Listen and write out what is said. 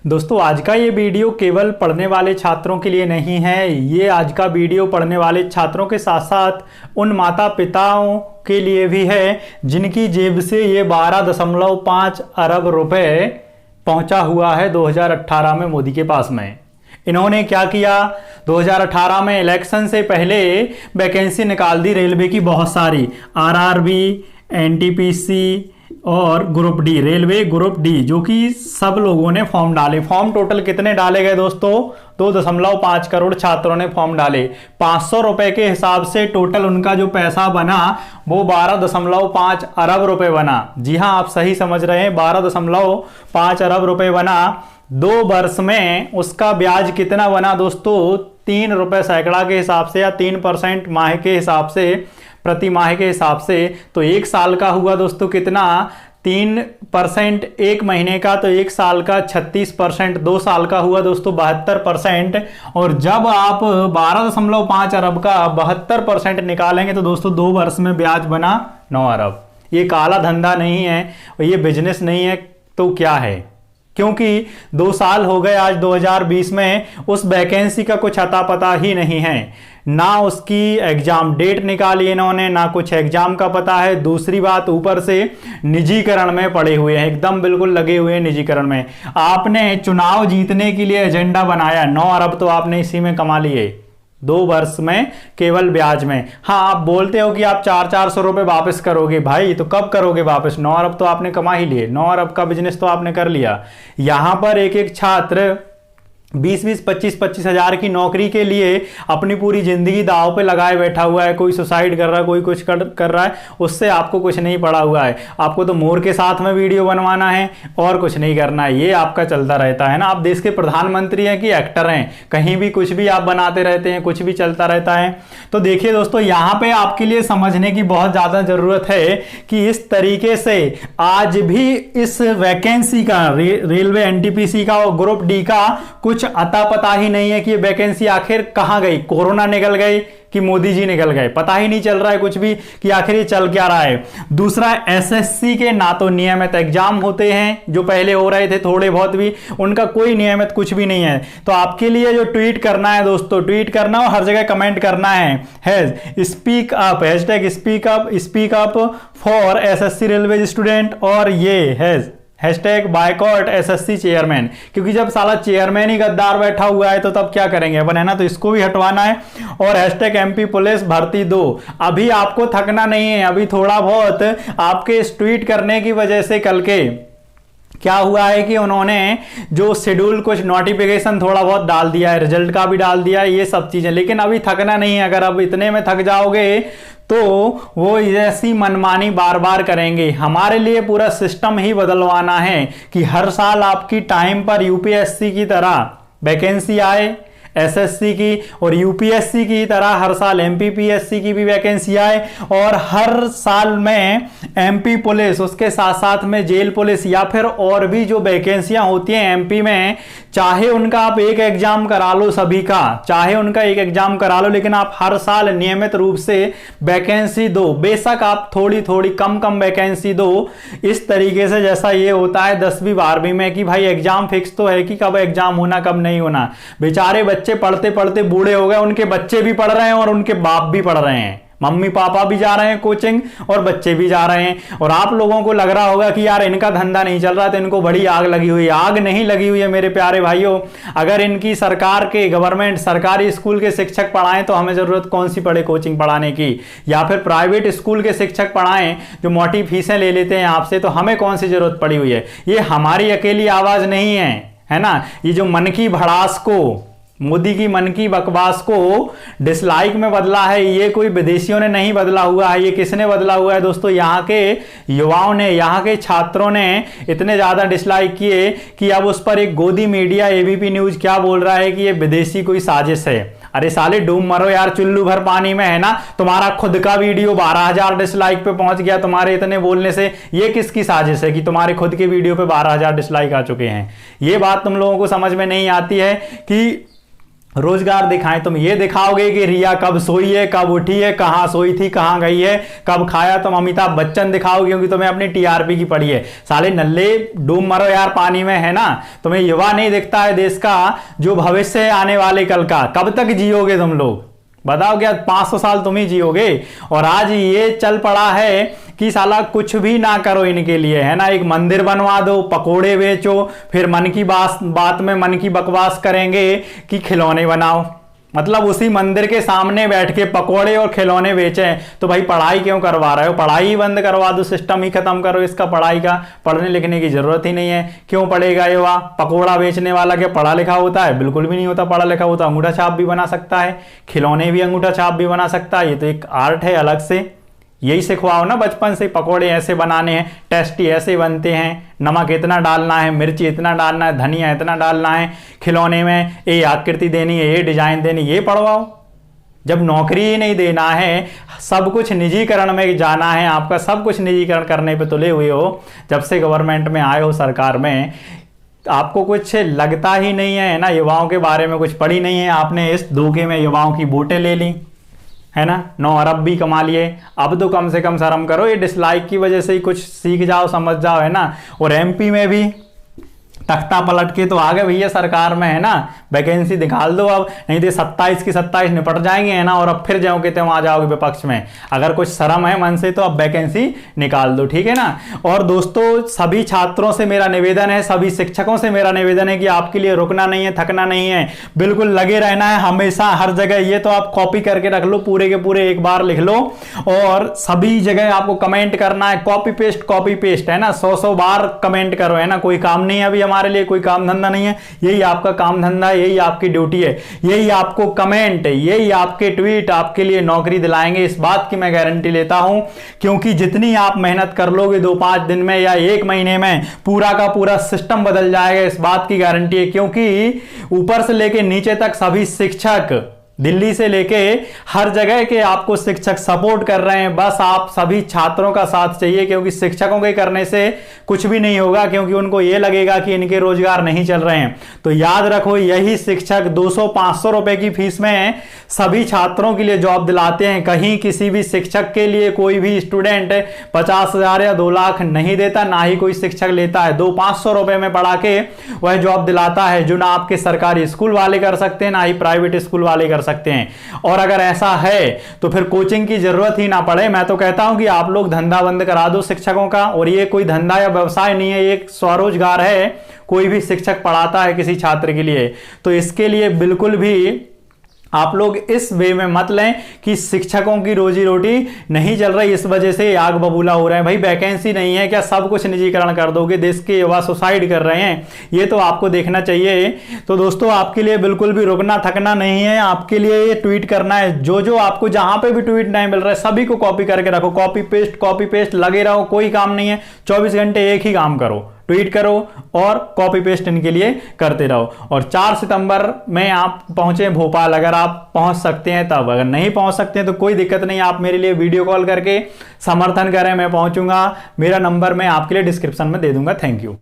दोस्तों आज का ये वीडियो केवल पढ़ने वाले छात्रों के लिए नहीं है। ये आज का वीडियो पढ़ने वाले छात्रों के साथ साथ उन माता पिताओं के लिए भी है जिनकी जेब से ये 12.5 अरब रुपए पहुंचा हुआ है 2018 में मोदी के पास में। इन्होंने क्या किया, 2018 में इलेक्शन से पहले वैकेंसी निकाल दी रेलवे की बहुत सारी, आरआरबी, एनटीपीसी और group D, railway group D, जो कि सब लोगों ने फॉर्म डाले। फॉर्म टोटल कितने डाले गए दोस्तों? 2.5 करोड़ छात्रों ने फॉर्म डाले। 500 रुपए के हिसाब से टोटल उनका जो पैसा बना वो 12.5 अरब रुपए बना। जी हां, आप सही समझ रहे हैं, 12.5 अरब रुपए बना। 2 वर्ष में उसका ब्याज कितना बना दोस्तों? 3 रुपए सैकड़ा के हिसाब से या 3% माह के हिसाब से, प्रति माह के हिसाब से। तो 1 साल का हुआ दोस्तों कितना? 3% 1 महीने का, तो 1 साल का 36%, 2 साल का हुआ दोस्तों 72%। और जब आप 12.5 अरब का 72% निकालेंगे तो दोस्तों 2 वर्ष में ब्याज बना 9 अरब। ये काला धंधा नहीं है, ये बिजनेस नहीं है, तो क्या है? क्योंकि 2 साल हो गए आज 2020 में, उस वैकेंसी का कुछ अता पता ही नहीं है, ना उसकी एग्जाम डेट निकाली इन्होंने, ना कुछ एग्जाम का पता है। दूसरी बात, ऊपर से निजीकरण में पड़े हुए हैं, एकदम बिल्कुल लगे हुए हैं निजीकरण में। आपने चुनाव जीतने के लिए एजेंडा बनाया, 9 अरब तो आपने इसी में कमा लिए 2 वर्ष में, केवल ब्याज में। हाँ, आप बोलते हो कि आप 400 रुपए वापस करोगे, भाई तो कब करोगे वापस? 9 अरब तो आपने कमा ही लिए, 9 अरब का बिजनेस तो आपने कर लिया। यहां पर एक एक छात्र 20-20, 25-25 हजार की नौकरी के लिए अपनी पूरी जिंदगी दांव पे लगाए बैठा हुआ है। कोई सुसाइड कर रहा है, कोई कुछ कर रहा है, उससे आपको कुछ नहीं पड़ा हुआ है। आपको तो मोर के साथ में वीडियो बनवाना है और कुछ नहीं करना है, ये आपका चलता रहता है ना। आप देश के प्रधानमंत्री हैं कि एक्टर हैं, कहीं भी कुछ भी आप बनाते रहते हैं, कुछ भी चलता रहता है। तो देखिए दोस्तों, यहाँ पे आपके लिए समझने की बहुत ज्यादा जरूरत है कि इस तरीके से आज भी इस वैकेंसी का, रेलवे एनटीपीसी का और ग्रुप डी का कुछ अता पता ही नहीं है कि ये वैकेंसी आखिर कहां गई। कोरोना निकल गई कि मोदी जी निकल गए, पता ही नहीं चल रहा है कुछ भी कि आखिर ये चल क्या रहा है। दूसरा, एसएससी के ना तो नियमित एग्जाम होते हैं, जो पहले हो रहे थे थोड़े बहुत भी, उनका कोई नियमित कुछ भी नहीं है। तो आपके लिए जो ट्वीट करना है दोस्तों, ट्वीट करना और हर जगह कमेंट करना है speak up, hashtag speak up for SSC railway student, और ये हैशटैग बायकॉट एसएससी चेयरमैन। क्योंकि जब साला चेयरमैन ही गद्दार बैठा हुआ है तो तब क्या करेंगे अपन, है ना। तो इसको भी हटवाना है। और हैशटैग एमपी पुलिस भर्ती 2। अभी आपको थकना नहीं है, अभी थोड़ा बहुत आपके इस ट्वीट करने की वजह से कल के क्या हुआ है कि उन्होंने जो शेड्यूल, कुछ नोटिफिकेशन थोड़ा बहुत डाल दिया है, रिजल्ट का भी डाल दिया है, ये सब चीजें। लेकिन अभी थकना नहीं है, अगर अब इतने में थक जाओगे तो वो ऐसी मनमानी बार बार करेंगे। हमारे लिए पूरा सिस्टम ही बदलवाना है कि हर साल आपकी टाइम पर यूपीएससी की तरह वैकेंसी आए, एसएससी की, और यूपीएससी की तरह हर साल एमपीपीएससी की भी वैकेंसी आए, और हर साल में एमपी पुलिस, उसके साथ साथ में जेल पुलिस, या फिर और भी जो वैकेंसियां होती हैं एमपी में, चाहे उनका आप एक एग्जाम करा लो, सभी का चाहे उनका एक एग्जाम करा लो, लेकिन आप हर साल नियमित रूप से वैकेंसी दो। बेशक आप थोड़ी थोड़ी कम वैकेंसी दो। इस तरीके से जैसा ये होता है 10वीं 12वीं में कि भाई एग्जाम फिक्स तो है कि कब एग्जाम होना कब नहीं होना। बेचारे बच्चे पढ़ते पढ़ते बूढ़े हो गए, उनके बच्चे भी पढ़ रहे हैं और उनके बाप भी पढ़ रहे हैं, मम्मी पापा भी जा रहे हैं कोचिंग और बच्चे भी जा रहे हैं। और आप लोगों को लग रहा होगा कि यार इनका धंधा नहीं चल रहा, तो इनको बड़ी आग लगी हुई है। आग नहीं लगी हुई है मेरे प्यारे भाइयों। अगर इनकी सरकार के, गवर्नमेंट सरकारी स्कूल के शिक्षक पढ़ाएं तो हमें जरूरत कौन सी पड़े कोचिंग पढ़ाने की, या फिर प्राइवेट स्कूल के शिक्षक पढ़ाएं जो मोटी फीसें ले लेते हैं आपसे, तो हमें कौन सी जरूरत पड़ी हुई है। ये हमारी अकेली आवाज नहीं है ना। ये जो मन की भड़ास को, मोदी की मन की बकवास को डिसलाइक में बदला है, ये कोई विदेशियों ने नहीं बदला हुआ है। ये किसने बदला हुआ है दोस्तों? यहाँ के युवाओं ने, यहाँ के छात्रों ने इतने ज्यादा डिसलाइक किए कि अब उस पर एक गोदी मीडिया एबीपी न्यूज क्या बोल रहा है कि ये विदेशी कोई साजिश है। अरे साले डूब मरो यार, चुल्लू भर पानी में, है ना। तुम्हारा खुद का वीडियो 12,000 डिसलाइक पे पहुंच गया तुम्हारे इतने बोलने से। ये किसकी साजिश है कि तुम्हारे खुद के वीडियो पे 12,000 डिसलाइक आ चुके हैं? ये बात तुम लोगों को समझ में नहीं आती है कि रोजगार दिखाएं। तुम ये दिखाओगे कि रिया कब सोई है, कब उठी है, कहां सोई थी, कहां गई है, कब खाया, तुम अमिताभ बच्चन दिखाओगे क्योंकि तुम्हें अपनी टीआरपी की पड़ी है। साले नल्ले डूब मरो यार पानी में, है ना। तुम्हें युवा नहीं दिखता है देश का जो भविष्य है आने वाले कल का। कब तक जियोगे तुम लोग बताओ, क्या 500 साल तुम ही जियोगे। और आज ये चल पड़ा है कि साला कुछ भी ना करो इनके लिए, है ना। एक मंदिर बनवा दो, पकोड़े बेचो, फिर मन की बात में मन की बकवास करेंगे कि खिलौने बनाओ। मतलब उसी मंदिर के सामने बैठ के पकोड़े और खिलौने बेचें तो भाई पढ़ाई क्यों करवा रहे हो। पढ़ाई ही बंद करवा दो, सिस्टम ही खत्म करो इसका, पढ़ाई का पढ़ने लिखने की जरूरत ही नहीं है। क्यों पढ़ेगा युवा। पकोड़ा बेचने वाला क्या पढ़ा लिखा होता है? बिल्कुल भी नहीं होता पढ़ा लिखा होता। अंगूठा छाप भी बना सकता है, खिलौने भी अंगूठा छाप भी बना सकता है। ये तो एक आर्ट है अलग से। यही सिखवाओ ना बचपन से, पकोड़े ऐसे बनाने हैं, टेस्टी ऐसे बनते हैं, नमक इतना डालना है, मिर्ची इतना डालना है, धनिया इतना डालना है, खिलौने में ये आकृति देनी है, ये डिजाइन देनी, ये पढ़वाओ। जब नौकरी ही नहीं देना है, सब कुछ निजीकरण में जाना है, आपका सब कुछ निजीकरण करने पे तुले हुए हो। जब से गवर्नमेंट में आए हो, सरकार में, आपको कुछ लगता ही नहीं है ना, युवाओं के बारे में कुछ पढ़ी नहीं है आपने। इस धोखे में युवाओं की वोटें ले ली, है ना, 9 अरब भी कमा लिए। अब तो कम से कम शर्म करो, ये डिसलाइक की वजह से ही कुछ सीख जाओ, समझ जाओ, है ना। और एमपी में भी तख्ता पलट के तो आ गए भैया सरकार में, है ना। वैकेंसी निकाल दो अब, नहीं तो 27 की 27 निपट जाएंगे, है ना। और अब फिर जाओगे तो वहां जाओगे विपक्ष में। अगर कुछ शर्म है मन से तो अब वैकेंसी निकाल दो, ठीक है ना। और दोस्तों सभी छात्रों से मेरा निवेदन है, सभी शिक्षकों से मेरा निवेदन है कि आपके लिए रुकना नहीं है, थकना नहीं है, बिल्कुल लगे रहना है हमेशा हर जगह। ये तो आप कॉपी करके रख लो, पूरे के पूरे एक बार लिख लो और सभी जगह आपको कमेंट करना है। कॉपी पेस्ट, है ना, 100 बार कमेंट करो, है ना। कोई काम नहीं है अभी हमारे लिए, कोई काम धंधा नहीं है, यही आपका काम धंधा है, यही आपकी ड्यूटी है, यही आपको कमेंट, यही आपके ट्वीट आपके लिए नौकरी दिलाएंगे। इस बात की मैं गारंटी लेता हूं, क्योंकि जितनी आप मेहनत कर लोगे 2-5 दिन में या 1 महीने में, पूरा का पूरा सिस्टम बदल जाएगा। इस बात की गारंटी है, क्योंकि ऊपर से लेके नीचे तक सभी शिक्षक, दिल्ली से लेके हर जगह के आपको शिक्षक सपोर्ट कर रहे हैं। बस आप सभी छात्रों का साथ चाहिए, क्योंकि शिक्षकों के करने से कुछ भी नहीं होगा, क्योंकि उनको ये लगेगा कि इनके रोजगार नहीं चल रहे हैं। तो याद रखो, यही शिक्षक 200-500 रुपए की फीस में सभी छात्रों के लिए जॉब दिलाते हैं। कहीं किसी भी शिक्षक के लिए कोई भी स्टूडेंट 50,000 या 2 लाख नहीं देता, ना ही कोई शिक्षक लेता है। 200-500 रुपए में पढ़ा के वह जॉब दिलाता है, जो ना आपके सरकारी स्कूल वाले कर सकते हैं, ना ही प्राइवेट स्कूल वाले कर सकते हैं। और अगर ऐसा है तो फिर कोचिंग की जरूरत ही ना पड़े। मैं तो कहता हूं कि आप लोग धंधा बंद करा दो शिक्षकों का। और ये कोई धंधा या व्यवसाय नहीं है, ये एक स्वरोजगार है। कोई भी शिक्षक पढ़ाता है किसी छात्र के लिए, तो इसके लिए बिल्कुल भी आप लोग इस वे में मत लें कि शिक्षकों की रोजी रोटी नहीं चल रही, इस वजह से आग बबूला हो रहे हैं। भाई वैकेंसी नहीं है, क्या सब कुछ निजीकरण कर दोगे? देश के युवा सुसाइड कर रहे हैं, ये तो आपको देखना चाहिए। तो दोस्तों आपके लिए बिल्कुल भी रुकना थकना नहीं है, आपके लिए ये ट्वीट करना है। जो आपको जहां पे भी ट्वीट नहीं मिल रहा है, सभी को कॉपी करके रखो। कॉपी पेस्ट लगे रहो, कोई काम नहीं है। 24 घंटे एक ही काम करो, ट्वीट करो और कॉपी पेस्ट इनके लिए करते रहो। और 4 सितंबर में आप पहुंचे भोपाल, अगर आप पहुंच सकते हैं तब, अगर नहीं पहुंच सकते हैं तो कोई दिक्कत नहीं, आप मेरे लिए वीडियो कॉल करके समर्थन करें, मैं पहुंचूंगा। मेरा नंबर मैं आपके लिए डिस्क्रिप्शन में दे दूंगा। Thank you.